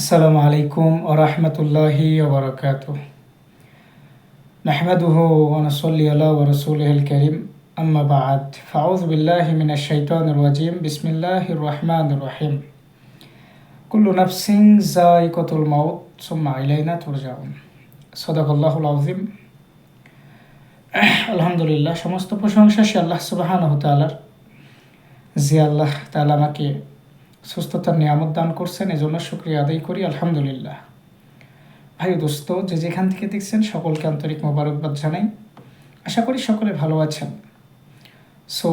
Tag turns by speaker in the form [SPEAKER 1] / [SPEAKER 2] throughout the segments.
[SPEAKER 1] আসসালামু আলাইকুম ওয়া রাহমাতুল্লাহি ওয়া বারাকাতুহু। নাহমাদুহু ওয়া নুসাল্লি আলা ওয়া রাসূলিহিল কারীম। আম্মা বা'দ। ফাআউযু বিল্লাহি মিনাশ শাইতানির রাজীম। বিসমিল্লাহির রাহমানির রহিম। কুল্লু নাফসিন যায়িকাতুল মাউত সুম্মা ইলাইনা তুরজাউন। সাদাকাল্লাহুল আযীম। আলহামদুলিল্লাহ, সমস্ত প্রশংসা সে আল্লাহ সুবহানাহু ওয়া তাআলার, যে আল্লাহ তাআলা আমাকে সুস্থতার নিয়ামত দান করছেন, এজন্য শুকরিয়া আদায় করি। আলহামদুলিল্লাহ। ভাই দোস্ত, যে যেখান থেকে দেখছেন সকলকে আন্তরিক মোবারকবাদ জানাই। আশা করি সকলে ভালো আছেন। সো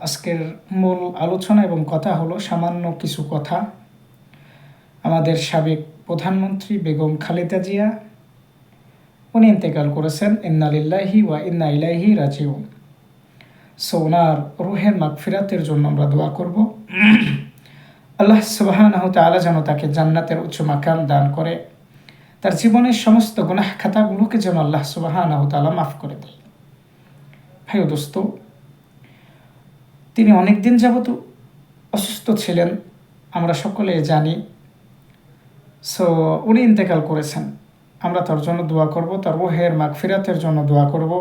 [SPEAKER 1] আজকের মূল আলোচনা এবং কথা হলো সামান্য কিছু কথা। আমাদের সাবেক প্রধানমন্ত্রী বেগম খালেদা জিয়া উনি ইন্তেকাল করেছেন। ইন্না লিল্লাহি ওয়া ইন্না ইলাইহি রাজিউন। সো ওনার রুহের মাগফিরাতের জন্য আমরা দোয়া করব। আল্লাহ সুবহানাহু ওয়া তাআলা যেন তাকে জান্নাতের উচ্চ মাকাম দান করে, তার জীবনের সমস্ত গুনাহ খাতাগুলোকে যেন আল্লাহ সুবহানাহু ওয়া তাআলা মাফ করে দেয়। ভাই দোস্ত, তিনি অনেক দিন যাবত অসুস্থ ছিলেন, আমরা সকলে জানি। সো উনি ইন্তেকাল করেছেন, আমরা তার জন্য দোয়া করব, তার রুহের মাগফিরাতের জন্য দোয়া করব।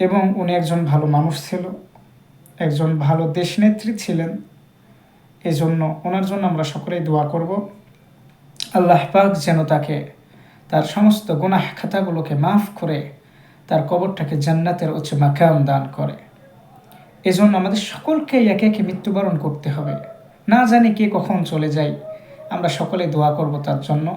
[SPEAKER 1] এবং উনি একজন ভালো মানুষ ছিল, একজন ভালো দেশনেত্রী ছিলেন। এই জন্য ওনার জন্য আমরা সকলেই দোয়া করব। আল্লাহ পাক যেন তাকে তার সমস্ত গুনাহ খাতাগুলোকে মাফ করে তার কবরটাকে জান্নাতের উচ্চ মাকাম দান করে। এজন্য আমাদের সকলকে একে একে মৃত্যুবরণ করতে হবে, না জানি কে কখন চলে যায়। আমরা সকলে দোয়া করব তার জন্য।